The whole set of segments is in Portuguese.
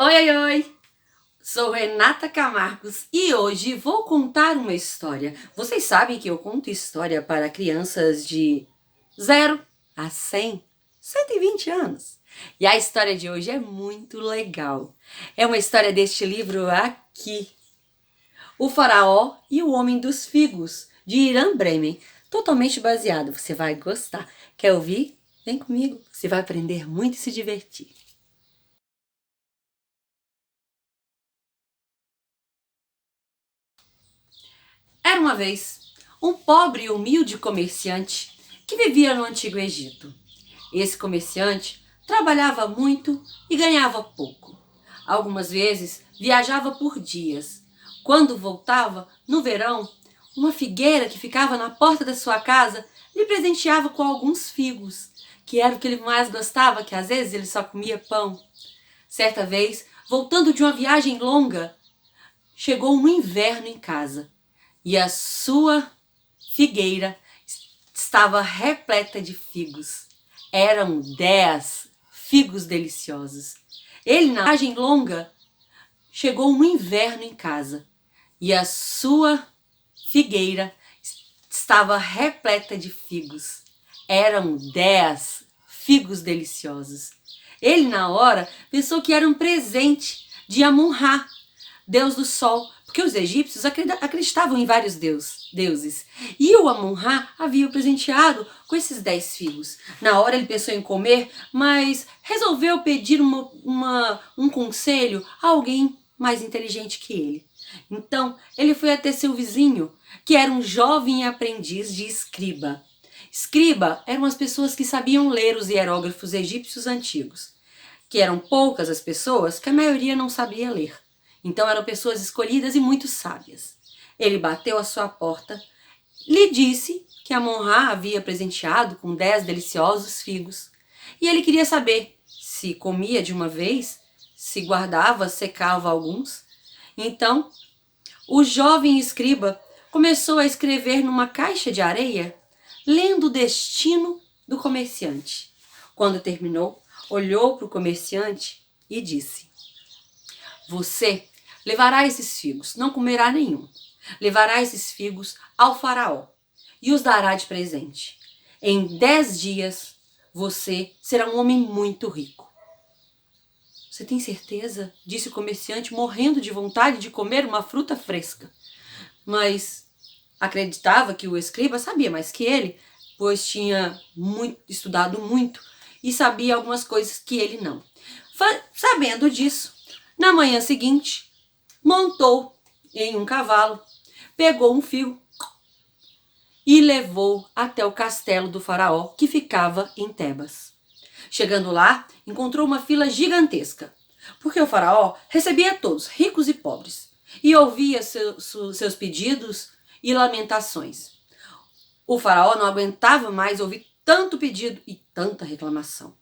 Oi, oi, oi! Sou Renata Camargos e hoje vou contar uma história. Vocês sabem que eu conto história para crianças de 0 a 120 anos. E a história de hoje é muito legal. É uma história deste livro aqui, O Faraó e o Homem dos Figos, de Iram Bremen. Totalmente baseado, você vai gostar. Quer ouvir? Vem comigo, você vai aprender muito e se divertir. Era uma vez um pobre e humilde comerciante que vivia no Antigo Egito. Esse comerciante trabalhava muito e ganhava pouco. Algumas vezes viajava por dias. Quando voltava, no verão, uma figueira que ficava na porta da sua casa lhe presenteava com alguns figos, que era o que ele mais gostava, que às vezes ele só comia pão. Certa vez, voltando de uma viagem longa, chegou um inverno em casa e a sua figueira estava repleta de figos. Eram 10 figos deliciosos. Ele, na viagem longa, chegou um inverno em casa e a sua figueira estava repleta de figos. Eram 10 figos deliciosos. Ele, na hora, pensou que era um presente de Amun-Ra, deus do sol, porque os egípcios acreditavam em vários deuses. E o Amun-Ra havia o presenteado com esses 10 figos. Na hora ele pensou em comer, mas resolveu pedir um conselho a alguém mais inteligente que ele. Então ele foi até seu vizinho, que era um jovem aprendiz de escriba. Escriba eram as pessoas que sabiam ler os hieróglifos egípcios antigos, que eram poucas as pessoas que a maioria não sabia ler. Então eram pessoas escolhidas e muito sábias. Ele bateu à sua porta, lhe disse que Amun-Ra havia presenteado com 10 deliciosos figos. E ele queria saber se comia de uma vez, se guardava, secava alguns. Então, o jovem escriba começou a escrever numa caixa de areia, lendo o destino do comerciante. Quando terminou, olhou para o comerciante e disse: Você levará esses figos, não comerá nenhum. Levará esses figos ao faraó e os dará de presente. Em 10 dias, você será um homem muito rico. Você tem certeza? Disse o comerciante, morrendo de vontade de comer uma fruta fresca. Mas acreditava que o escriba sabia mais que ele, pois tinha estudado muito e sabia algumas coisas que ele não. Sabendo disso, na manhã seguinte, montou em um cavalo, pegou um fio e levou até o castelo do faraó, que ficava em Tebas. Chegando lá, encontrou uma fila gigantesca, porque o faraó recebia todos, ricos e pobres, e ouvia seus pedidos e lamentações. O faraó não aguentava mais ouvir tanto pedido e tanta reclamação.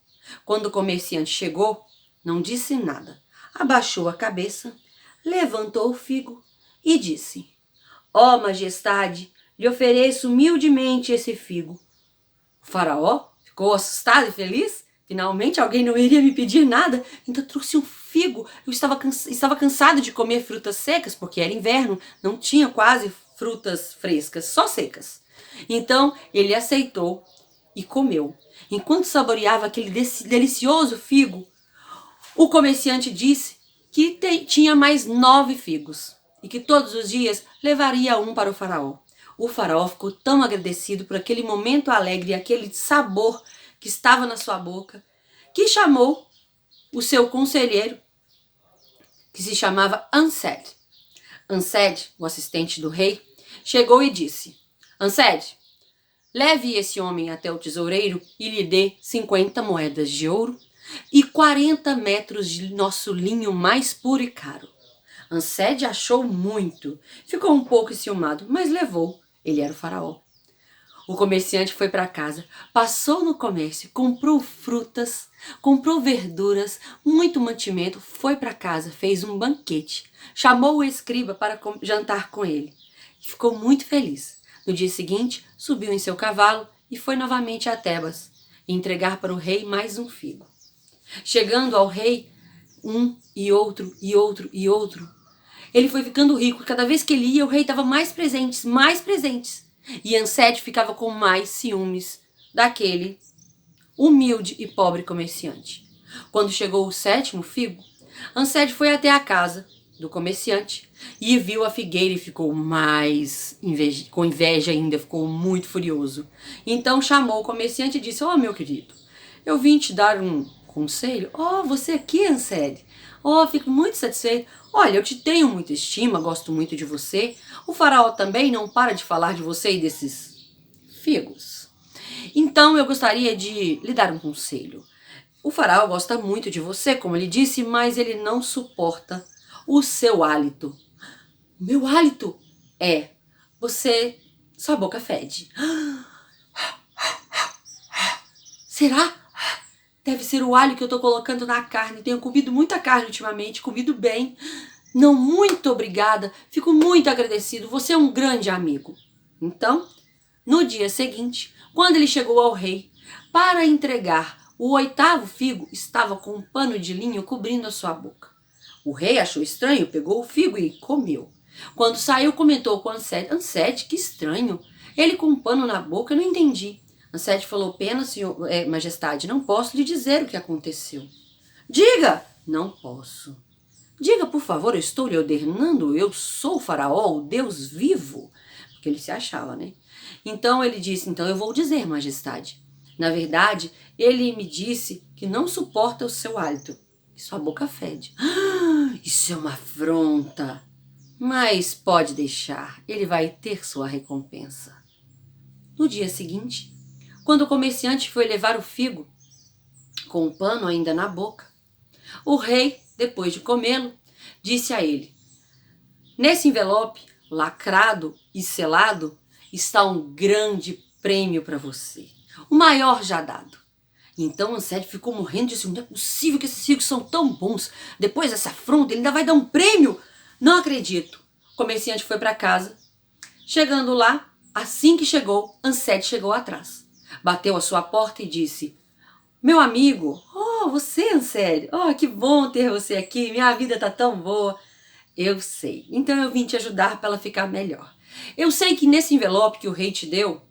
Quando o comerciante chegou, não disse nada, abaixou a cabeça, levantou o figo e disse: Ó majestade, lhe ofereço humildemente esse figo. O faraó ficou assustado e feliz. Finalmente alguém não iria me pedir nada, então trouxe um figo. Eu estava cansado de comer frutas secas, porque era inverno, não tinha quase frutas frescas, só secas. Então ele aceitou e comeu. Enquanto saboreava aquele delicioso figo, o comerciante disse que tinha mais 9 figos e que todos os dias levaria um para o faraó. O faraó ficou tão agradecido por aquele momento alegre e aquele sabor que estava na sua boca, que chamou o seu conselheiro, que se chamava Ansed. Ansed, o assistente do rei, chegou e disse: Ansed, leve esse homem até o tesoureiro e lhe dê 50 moedas de ouro e 40 metros de nosso linho mais puro e caro. Ansed achou muito, ficou um pouco enciumado, mas levou. Ele era o faraó. O comerciante foi para casa, passou no comércio, comprou frutas, comprou verduras, muito mantimento, foi para casa, fez um banquete, chamou o escriba para jantar com ele e ficou muito feliz. No dia seguinte, subiu em seu cavalo e foi novamente a Tebas entregar para o rei mais um figo. Chegando ao rei, Um e outro e outro e outro. Ele foi ficando rico. Cada vez que ele ia, o rei dava mais presentes, mais presentes. E Ansete ficava com mais ciúmes daquele humilde e pobre comerciante. Quando chegou o 7º figo, Ansete foi até a casa do comerciante e viu a figueira e ficou com inveja ainda, ficou muito furioso. Então chamou o comerciante e disse: meu querido, eu vim te dar um conselho. Você aqui, Ansete? Fico muito satisfeito. Olha, eu te tenho muita estima, gosto muito de você. O faraó também não para de falar de você e desses figos. Então eu gostaria de lhe dar um conselho. O faraó gosta muito de você, como ele disse, mas ele não suporta o seu hálito. O meu hálito? Sua boca fede. Será? Deve ser o alho que eu tô colocando na carne. Tenho comido muita carne ultimamente, comido bem. Não, muito obrigada. Fico muito agradecido. Você é um grande amigo. Então, no dia seguinte, quando ele chegou ao rei para entregar o 8º figo, estava com um pano de linho cobrindo a sua boca. O rei achou estranho, pegou o figo e comeu. Quando saiu, comentou com Ansete: Ansete, que estranho. Ele com um pano na boca, eu não entendi. Ansete falou: pena, senhor, majestade, não posso lhe dizer o que aconteceu. Diga! Não posso. Diga, por favor, eu estou lhe ordenando, eu sou o faraó, o Deus vivo. Porque ele se achava, né? Então ele disse: então eu vou dizer, majestade. Na verdade, ele me disse que não suporta o seu hálito, que sua boca fede. Isso é uma afronta. Mas pode deixar, ele vai ter sua recompensa. No dia seguinte, quando o comerciante foi levar o figo, com o pano ainda na boca, o rei, depois de comê-lo, disse a ele: nesse envelope, lacrado e selado, está um grande prêmio para você, o maior já dado. Então Ansete ficou morrendo e disse: não é possível que esses figos são tão bons. Depois dessa afronta, ele ainda vai dar um prêmio? Não acredito. O comerciante foi para casa. Chegando lá, assim que chegou, Ansete chegou atrás. Bateu à sua porta e disse: meu amigo, você, Ansete, que bom ter você aqui, minha vida tá tão boa. Eu sei, então eu vim te ajudar para ela ficar melhor. Eu sei que nesse envelope que o rei te deu,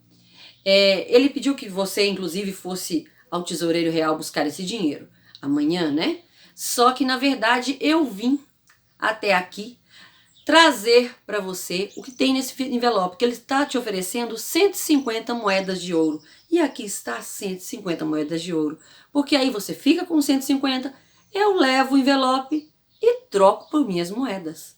ele pediu que você, inclusive, fosse ao tesoureiro real buscar esse dinheiro amanhã, né? Só que, na verdade, eu vim até aqui trazer para você o que tem nesse envelope, que ele está te oferecendo 150 moedas de ouro. E aqui está 150 moedas de ouro. Porque aí você fica com 150, eu levo o envelope e troco por minhas moedas.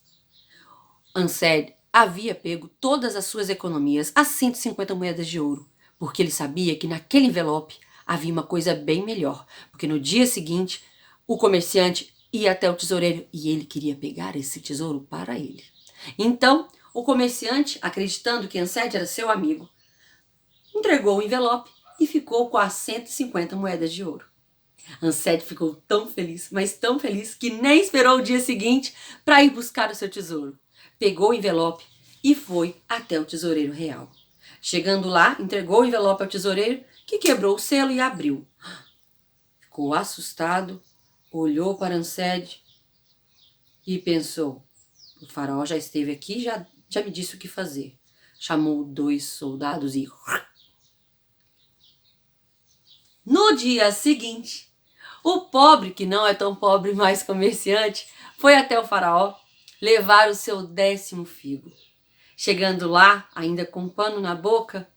Ansete havia pego todas as suas economias, as 150 moedas de ouro, porque ele sabia que naquele envelope havia uma coisa bem melhor, porque no dia seguinte o comerciante ia até o tesoureiro e ele queria pegar esse tesouro para ele. Então o comerciante, acreditando que Ansete era seu amigo, entregou o envelope e ficou com as 150 moedas de ouro. Ansete ficou tão feliz, mas tão feliz, que nem esperou o dia seguinte para ir buscar o seu tesouro. Pegou o envelope e foi até o tesoureiro real. Chegando lá, entregou o envelope ao tesoureiro, que quebrou o selo e abriu. Ficou assustado, olhou para Ansete e pensou: o faraó já esteve aqui, já me disse o que fazer. Chamou 2 soldados e... No dia seguinte, o pobre, que não é tão pobre mais comerciante, foi até o faraó levar o seu 10º figo. Chegando lá, ainda com um pano na boca,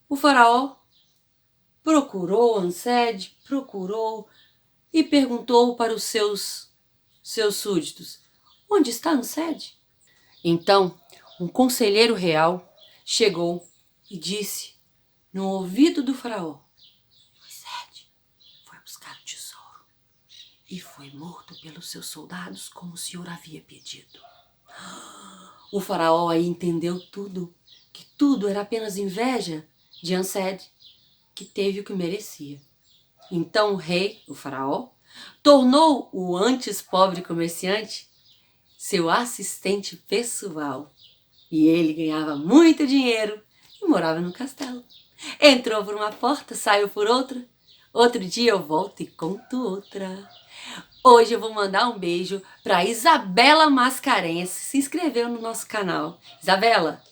o faraó procurou Ansete, procurou e perguntou para os seus súditos: onde está Ansete? Então, um conselheiro real chegou e disse no ouvido do faraó: Ansete foi buscar o tesouro e foi morto pelos seus soldados como o senhor havia pedido. O faraó aí entendeu tudo, que tudo era apenas inveja de Ansete, que teve o que merecia. Então o rei, o faraó, tornou o antes pobre comerciante seu assistente pessoal. E ele ganhava muito dinheiro e morava no castelo. Entrou por uma porta, saiu por outra. Outro dia eu volto e conto outra. Hoje eu vou mandar um beijo para Isabela Mascarenhas, se inscreveu no nosso canal. Isabela,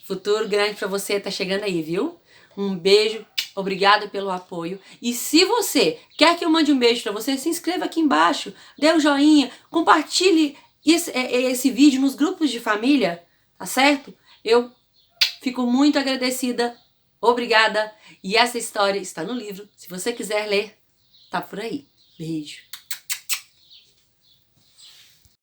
futuro grande para você, tá chegando aí, viu? Um beijo, obrigada pelo apoio. E se você quer que eu mande um beijo para você, se inscreva aqui embaixo, dê um joinha, compartilhe esse vídeo nos grupos de família, tá certo? Eu fico muito agradecida, obrigada. E essa história está no livro, se você quiser ler, tá por aí. Beijo.